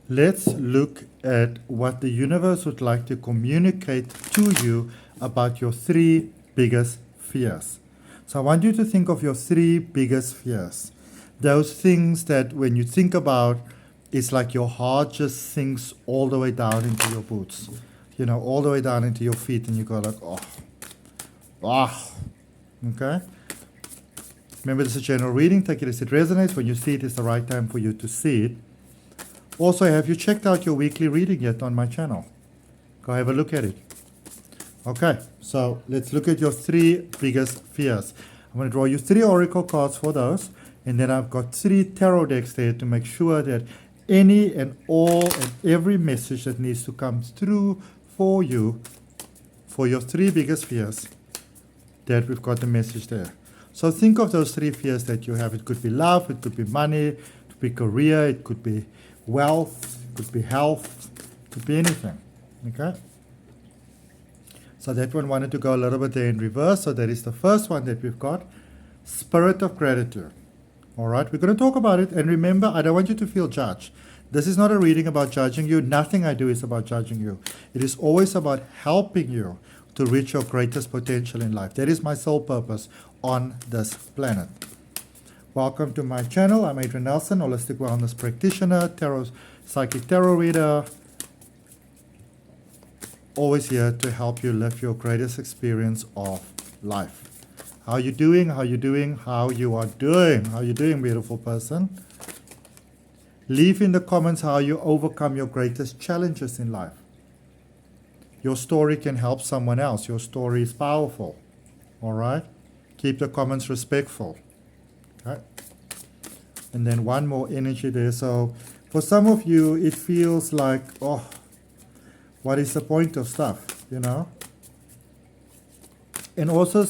let's look at what the universe would like to communicate to you about your 3 biggest fears. So I want you to think of your 3 biggest fears. Those things that when you think about, it's like your heart just sinks all the way down into your boots, all the way down into your feet, and you go like, okay? Remember, this is a general reading. Take it as it resonates. When you see it, it's the right time for you to see it. Also, have you checked out your weekly reading yet on my channel? Go have a look at it. Okay, so let's look at your 3 biggest fears. I'm going to draw you 3 oracle cards for those, and then I've got 3 tarot decks there to make sure that any and all and every message that needs to come through for you, for your 3 biggest fears, that we've got the message there. So think of those 3 fears that you have. It could be love, it could be money, it could be career, it could be wealth, it could be health, it could be anything. Okay? So that one wanted to go a little bit there in reverse. So that is the first one that we've got. Spirit of gratitude. All right, we're going to talk about it. And remember, I don't want you to feel judged. This is not a reading about judging you. Nothing I do is about judging you. It is always about helping you to reach your greatest potential in life. That is my sole purpose on this planet. Welcome to my channel. I'm Adrian Nelson, holistic wellness practitioner, psychic tarot reader. Always here to help you live your greatest experience of life. How you doing? How you doing? How you are doing? How you doing, beautiful person? Leave in the comments how you overcome your greatest challenges in life. Your story can help someone else. Your story is powerful. All right? Keep the comments respectful. Okay? And then one more energy there. So for some of you, it feels like, oh, what is the point of stuff, And also,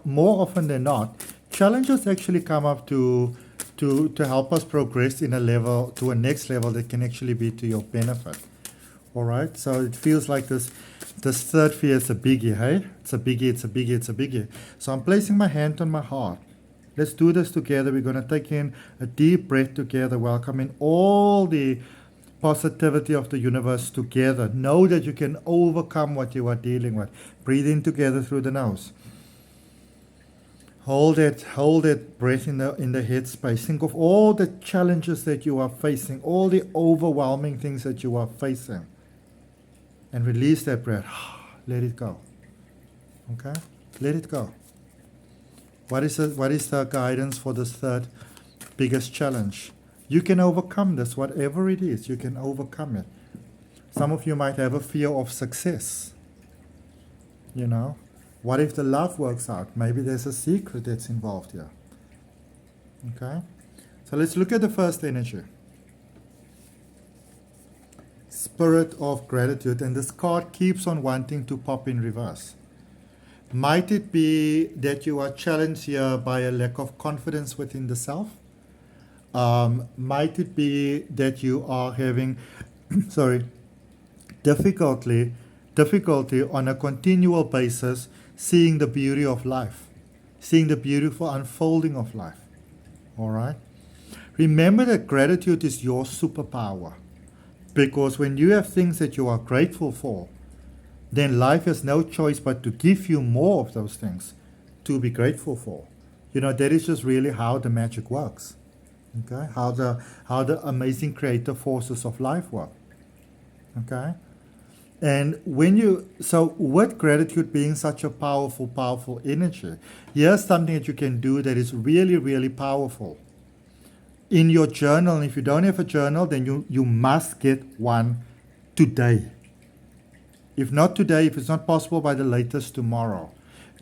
more often than not, challenges actually come up to help us progress in a level, to a next level that can actually be to your benefit. All right? So it feels like this third fear is a biggie, hey? It's a biggie, it's a biggie, it's a biggie. So I'm placing my hand on my heart. Let's do this together. We're going to take in a deep breath together, welcoming all the positivity of the universe together. Know that you can overcome what you are dealing with. Breathe in together through the nose. Hold that breath in the head space. Think of all the challenges that you are facing, all the overwhelming things that you are facing. And release that breath. Let it go. Okay? Let it go. What is the guidance for this third biggest challenge? You can overcome this, whatever it is, you can overcome it. Some of you might have a fear of success. What if the love works out? Maybe there's a secret that's involved here. Okay? So let's look at the first energy. Spirit of gratitude. And this card keeps on wanting to pop in reverse. Might it be that you are challenged here by a lack of confidence within the self? Might it be that you are having, difficulty on a continual basis seeing the beauty of life, seeing the beautiful unfolding of life? All right? Remember that gratitude is your superpower, because when you have things that you are grateful for, then life has no choice but to give you more of those things to be grateful for. That is just really how the magic works. Okay, how the amazing creative forces of life work. Okay, and with gratitude being such a powerful energy, here's something that you can do that is really, really powerful. In your journal, and if you don't have a journal, then you must get one today. If not today, if it's not possible, by the latest tomorrow.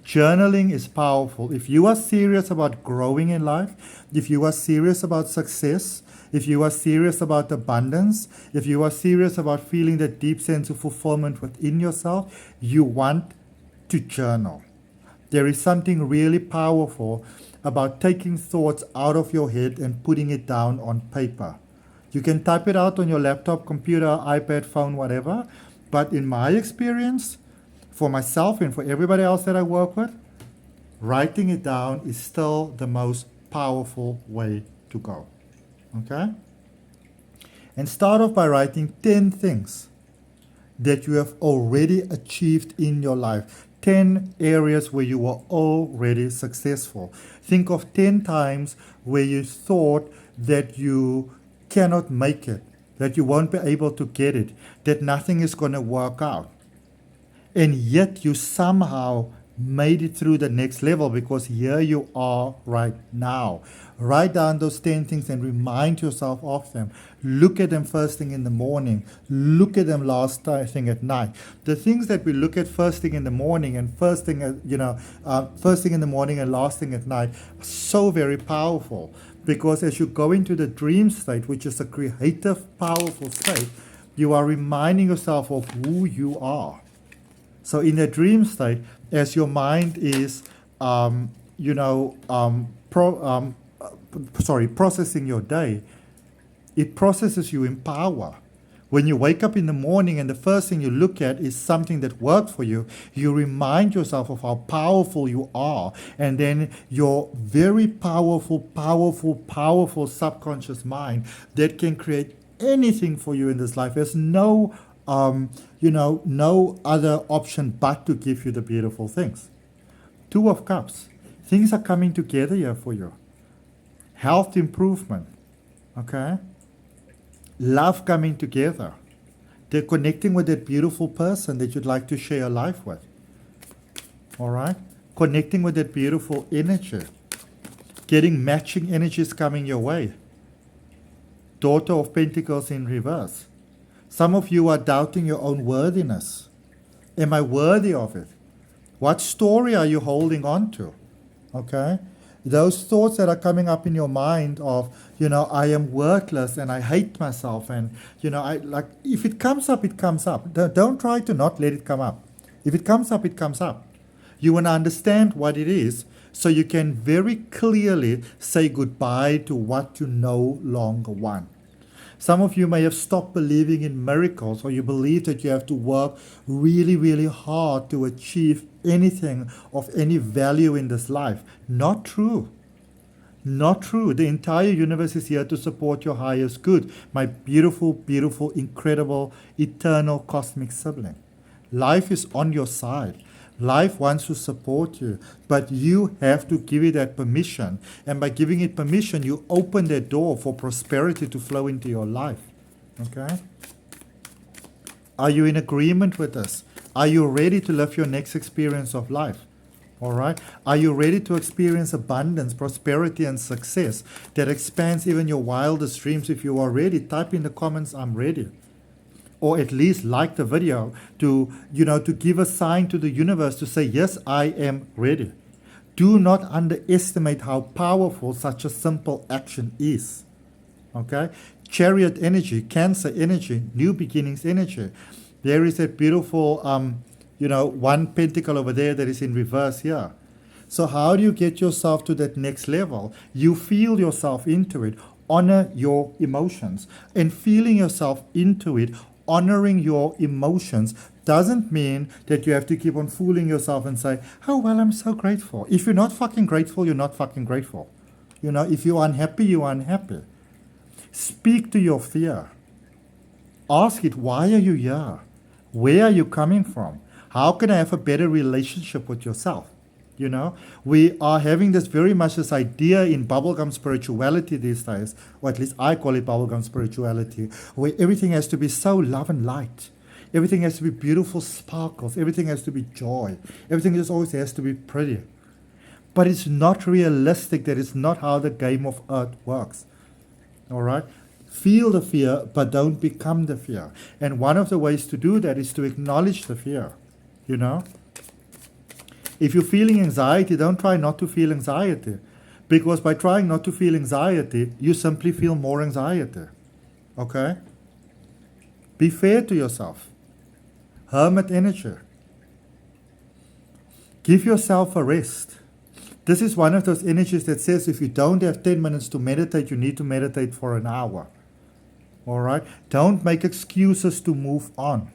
Journaling is powerful. If you are serious about growing in life, if you are serious about success, if you are serious about abundance, if you are serious about feeling that deep sense of fulfillment within yourself, you want to journal. There is something really powerful about taking thoughts out of your head and putting it down on paper. You can type it out on your laptop, computer, iPad, phone, whatever. But in my experience, for myself and for everybody else that I work with, writing it down is still the most powerful way to go. Okay? And start off by writing 10 things that you have already achieved in your life. 10 areas where you were already successful. Think of 10 times where you thought that you cannot make it, that you won't be able to get it, that nothing is going to work out. And yet you somehow made it through the next level, because here you are right now. Write down those 10 things and remind yourself of them. Look at them first thing in the morning. Look at them last thing at night. The things that we look at first thing in the morning and first thing in the morning and last thing at night are so very powerful, because as you go into the dream state, which is a creative, powerful state, you are reminding yourself of who you are. So in the dream state, as your mind is, processing your day, it processes you in power. When you wake up in the morning and the first thing you look at is something that worked for you, you remind yourself of how powerful you are. And then your very powerful subconscious mind that can create anything for you in this life. There's no other option but to give you the beautiful things. 2 of Cups. Things are coming together here for you. Health improvement. Okay? Love coming together. They're connecting with that beautiful person that you'd like to share life with. All right? Connecting with that beautiful energy. Getting matching energies coming your way. Daughter of Pentacles in reverse. Some of you are doubting your own worthiness. Am I worthy of it? What story are you holding on to? Okay? Those thoughts that are coming up in your mind of, I am worthless and I hate myself, and, if it comes up, it comes up. Don't try to not let it come up. If it comes up, it comes up. You want to understand what it is so you can very clearly say goodbye to what you no longer want. Some of you may have stopped believing in miracles, or you believe that you have to work really, really hard to achieve anything of any value in this life. Not true. Not true. The entire universe is here to support your highest good, my beautiful, beautiful, incredible, eternal cosmic sibling. Life is on your side. Life wants to support you, but you have to give it that permission. And by giving it permission, you open that door for prosperity to flow into your life. Okay? Are you in agreement with this? Are you ready to live your next experience of life? All right? Are you ready to experience abundance, prosperity, and success that expands even your wildest dreams? If you are ready, type in the comments, I'm ready. Or at least like the video to give a sign to the universe to say, yes, I am ready. Do not underestimate how powerful such a simple action is. Okay? Chariot energy, Cancer energy, new beginnings energy. There is a beautiful, one pentacle over there that is in reverse here. So how do you get yourself to that next level? You feel yourself into it. Honor your emotions. And feeling yourself into it, honoring your emotions, doesn't mean that you have to keep on fooling yourself and say, oh, well, I'm so grateful. If you're not fucking grateful, you're not fucking grateful. If you're unhappy, you're unhappy. Speak to your fear. Ask it, why are you here? Where are you coming from? How can I have a better relationship with yourself? We are having this idea in bubblegum spirituality these days, or at least I call it bubblegum spirituality, where everything has to be so love and light. Everything has to be beautiful sparkles. Everything has to be joy. Everything just always has to be pretty. But it's not realistic. That is not how the game of earth works. All right? Feel the fear, but don't become the fear. And one of the ways to do that is to acknowledge the fear, If you're feeling anxiety, don't try not to feel anxiety. Because by trying not to feel anxiety, you simply feel more anxiety. Okay? Be fair to yourself. Hermit energy. Give yourself a rest. This is one of those energies that says if you don't have 10 minutes to meditate, you need to meditate for an hour. All right? Don't make excuses to move on.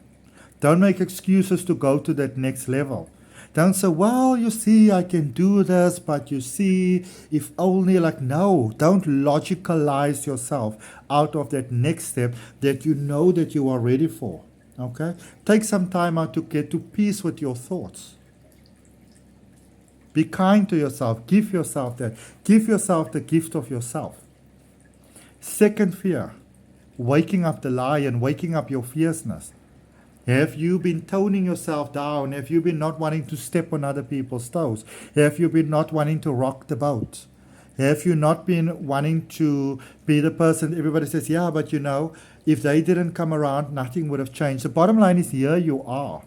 Don't make excuses to go to that next level. Don't say, well, you see, I can do this, but you see, if only, like, no, don't logicalize yourself out of that next step that you know that you are ready for. Okay? Take some time out to get to peace with your thoughts. Be kind to yourself. Give yourself that. Give yourself the gift of yourself. Second fear, waking up the lion, waking up your fierceness. Have you been toning yourself down? Have you been not wanting to step on other people's toes? Have you been not wanting to rock the boat? Have you not been wanting to be the person everybody says, yeah, but you know, if they didn't come around, nothing would have changed. The bottom line is, here you are.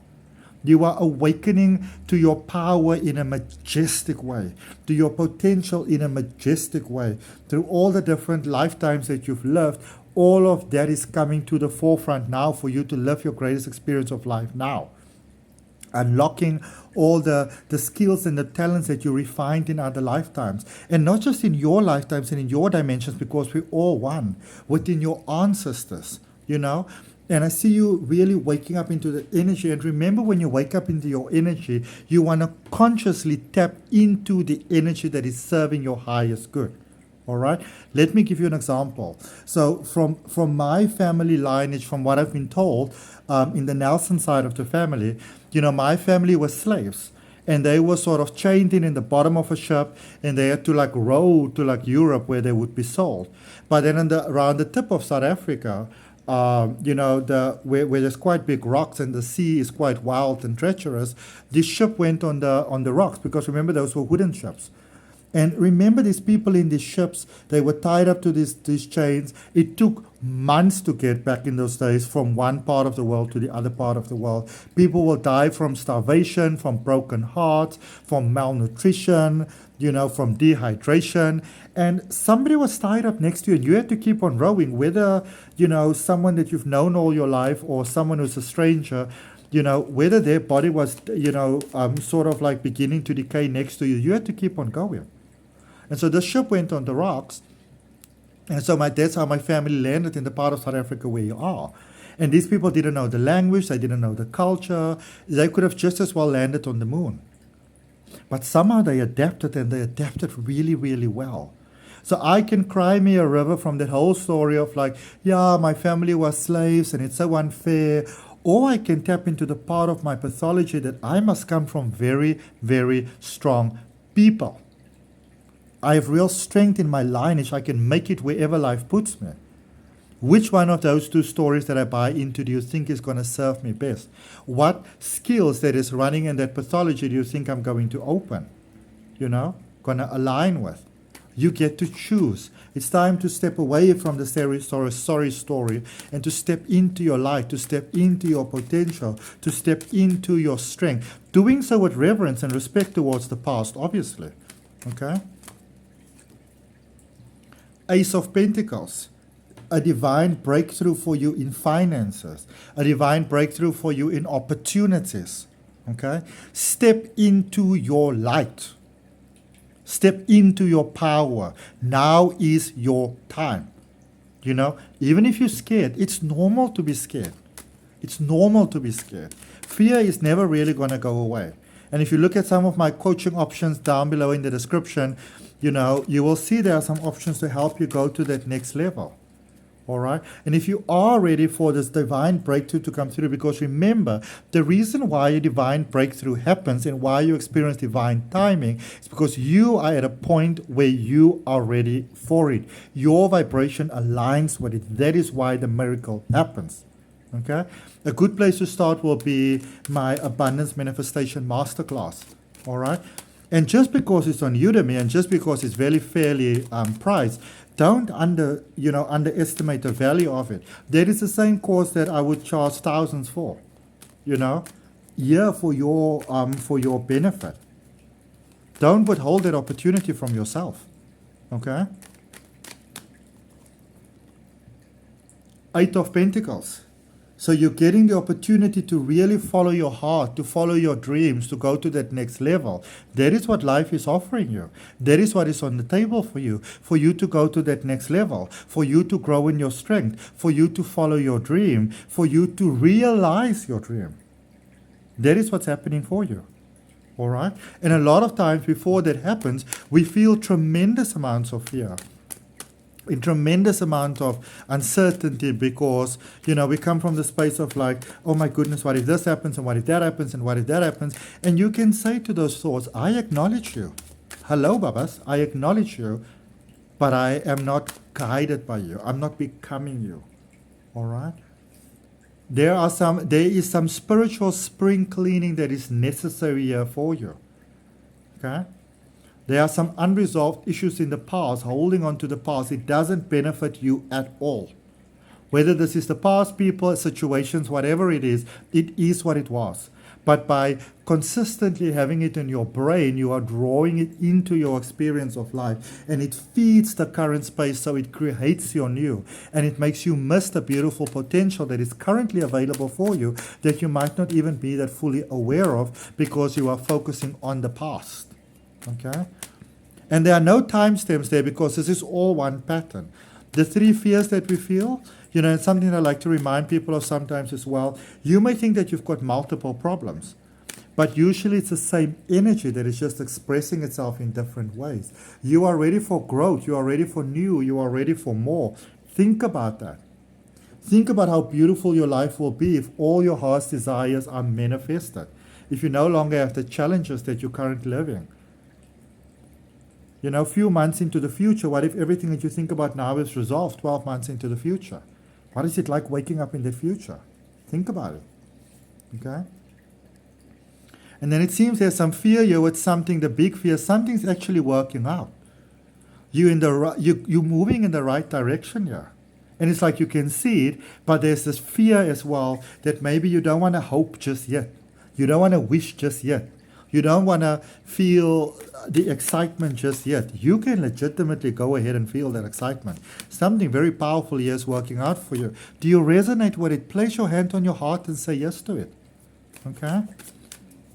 You are awakening to your power in a majestic way, to your potential in a majestic way, through all the different lifetimes that you've lived. All of that is coming to the forefront now for you to live your greatest experience of life now. Unlocking all the skills and the talents that you refined in other lifetimes. And not just in your lifetimes and in your dimensions, because we're all one within your ancestors, you know. And I see you really waking up into the energy. And remember, when you wake up into your energy, you want to consciously tap into the energy that is serving your highest good. All right, let me give you an example. So from my family lineage, from what I've been told, in the Nelson side of the family, you know, my family was slaves. And they were sort of chained in the bottom of a ship, and they had to like row to like Europe where they would be sold. But then around the tip of South Africa, you know, where there's quite big rocks and the sea is quite wild and treacherous, this ship went on the rocks, because remember, those were wooden ships. And remember, these people in these ships, they were tied up to these chains. It took months to get back in those days from one part of the world to the other part of the world. People will die from starvation, from broken hearts, from malnutrition, you know, from dehydration. And somebody was tied up next to you, and you had to keep on rowing, whether, you know, someone that you've known all your life or someone who's a stranger. You know, whether their body was, you know, sort of like beginning to decay next to you, you had to keep on going. And so the ship went on the rocks. And so that's how my family landed in the part of South Africa where you are. And these people didn't know the language, they didn't know the culture. They could have just as well landed on the moon. But somehow they adapted, and they adapted really, really well. So I can cry me a river from that whole story of like, yeah, my family was slaves and it's so unfair. Or I can tap into the part of my pathology that I must come from very, very strong people. I have real strength in my lineage. I can make it wherever life puts me. Which one of those two stories that I buy into do you think is going to serve me best? What skills that is running in that pathology do you think I'm going to open? You know, going to align with? You get to choose. It's time to step away from the sorry story and to step into your light, to step into your potential, to step into your strength. Doing so with reverence and respect towards the past, obviously. Okay? Ace of Pentacles. A divine breakthrough for you in finances. A divine breakthrough for you in opportunities. Okay? Step into your light. Step into your power. Now is your time. You know, even if you're scared, it's normal to be scared. It's normal to be scared. Fear is never really going to go away. And if you look at some of my coaching options down below in the description, you know, you will see there are some options to help you go to that next level. All right. And if you are ready for this divine breakthrough to come through, because remember, the reason why a divine breakthrough happens and why you experience divine timing is because you are at a point where you are ready for it. Your vibration aligns with it. That is why the miracle happens. Okay. A good place to start will be my Abundance Manifestation Masterclass. All right. And just because it's on Udemy and just because it's very fairly priced, don't underestimate the value of it. That is the same course that I would charge thousands for, for your benefit. Don't withhold that opportunity from yourself. Okay? Eight of Pentacles. So you're getting the opportunity to really follow your heart, to follow your dreams, to go to that next level. That is what life is offering you. That is what is on the table for you to go to that next level, for you to grow in your strength, for you to follow your dream, for you to realize your dream. That is what's happening for you. All right? And a lot of times before that happens, we feel tremendous amounts of fear, a tremendous amount of uncertainty, because, we come from the space of like, oh my goodness, what if this happens, and what if that happens, and what if that happens? And you can say to those thoughts, I acknowledge you. Hello, Babas, I acknowledge you, but I am not guided by you. I'm not becoming you. All right? There is some spiritual spring cleaning that is necessary here for you. Okay? There are some unresolved issues in the past, holding on to the past. It doesn't benefit you at all. Whether this is the past, people, situations, whatever it is what it was. But by consistently having it in your brain, you are drawing it into your experience of life, and it feeds the current space, so it creates your new, and it makes you miss the beautiful potential that is currently available for you, that you might not even be that fully aware of, because you are focusing on the past. Okay? And there are no timestamps there, because this is all one pattern. The 3 fears that we feel, and something I like to remind people of sometimes as well, you may think that you've got multiple problems, but usually it's the same energy that is just expressing itself in different ways. You are ready for growth, you are ready for new, you are ready for more. Think about that. Think about how beautiful your life will be if all your heart's desires are manifested, if you no longer have the challenges that you're currently living. A few months into the future, what if everything that you think about now is resolved 12 months into the future? What is it like waking up in the future? Think about it. Okay? And then it seems there's some fear here with something, the big fear, something's actually working out. You're moving in the right direction here. And it's like you can see it, but there's this fear as well that maybe you don't want to hope just yet. You don't want to wish just yet. You don't want to feel the excitement just yet. You can legitimately go ahead and feel that excitement. Something very powerful here is working out for you. Do you resonate with it? Place your hand on your heart and say yes to it. Okay?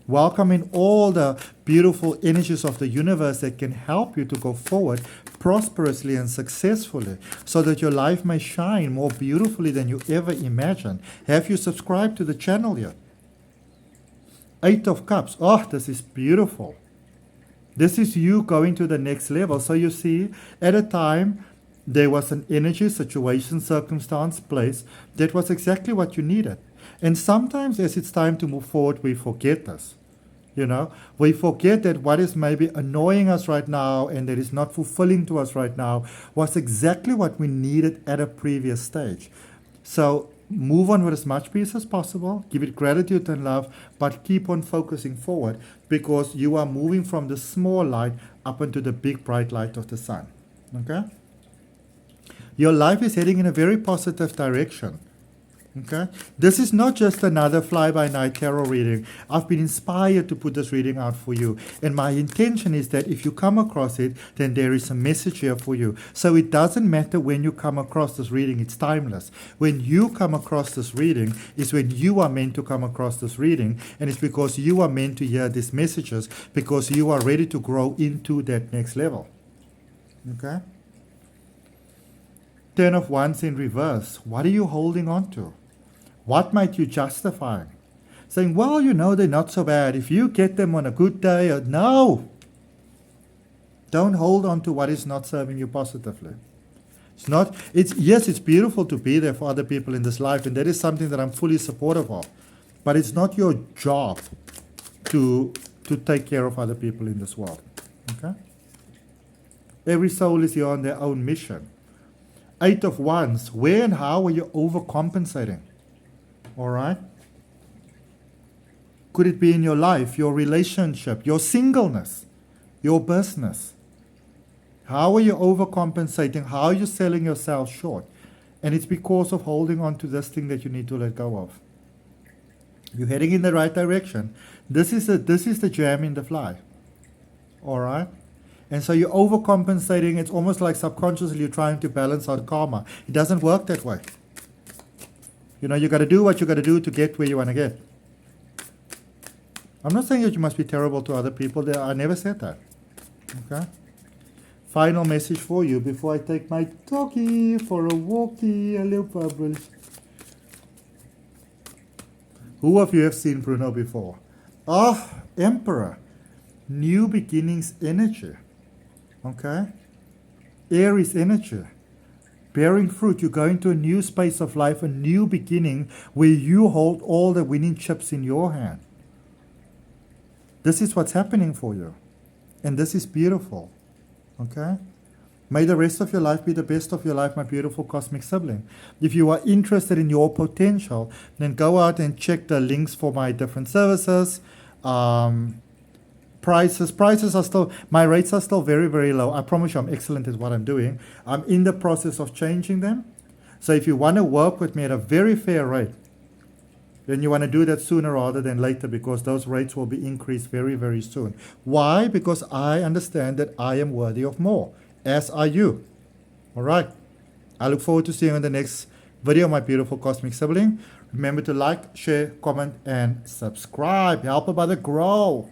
Welcome in all the beautiful energies of the universe that can help you to go forward prosperously and successfully, so that your life may shine more beautifully than you ever imagined. Have you subscribed to the channel yet? 8 of Cups. Oh, this is beautiful. This is you going to the next level. So you see, at a time, there was an energy, situation, circumstance, place that was exactly what you needed. And sometimes as it's time to move forward, we forget this. We forget that what is maybe annoying us right now and that is not fulfilling to us right now was exactly what we needed at a previous stage. So move on with as much peace as possible, give it gratitude and love, but keep on focusing forward, because you are moving from the small light up into the big bright light of the sun. Okay? Your life is heading in a very positive direction. Okay? This is not just another fly-by-night tarot reading. I've been inspired to put this reading out for you. And my intention is that if you come across it, then there is a message here for you. So it doesn't matter when you come across this reading. It's timeless. When you come across this reading is when you are meant to come across this reading. And it's because you are meant to hear these messages, because you are ready to grow into that next level. Okay? 10 of Wands in reverse. What are you holding on to? What might you justify? Saying, well, they're not so bad. If you get them on a good day, no. Don't hold on to what is not serving you positively. It's beautiful to be there for other people in this life, and that is something that I'm fully supportive of. But it's not your job to take care of other people in this world. Okay? Every soul is here on their own mission. 8 of Wands. Where and how are you overcompensating? All right? Could it be in your life, your relationship, your singleness, your business? How are you overcompensating? How are you selling yourself short? And it's because of holding on to this thing that you need to let go of. You're heading in the right direction. This is the gem in the fly. All right? And so you're overcompensating. It's almost like subconsciously you're trying to balance out karma. It doesn't work that way. You got to do what you got to do to get where you want to get. I'm not saying that you must be terrible to other people. I never said that. Okay? Final message for you before I take my doggy for a walkie. Hello, Bubbles. Who of you have seen Bruno before? Emperor. new beginnings energy. Okay? Aries energy. Bearing fruit. You go into a new space of life, a new beginning where you hold all the winning chips in your hand. This is what's happening for you. And this is beautiful. Okay? May the rest of your life be the best of your life, my beautiful cosmic sibling. If you are interested in your potential, then go out and check the links for my different services. Prices are still, my rates are still very, very low. I promise you I'm excellent at what I'm doing. I'm in the process of changing them. So if you want to work with me at a very fair rate, then you want to do that sooner rather than later, because those rates will be increased very, very soon. Why? Because I understand that I am worthy of more, as are you. All right. I look forward to seeing you in the next video, my beautiful cosmic sibling. Remember to like, share, comment, and subscribe. Help a brother grow.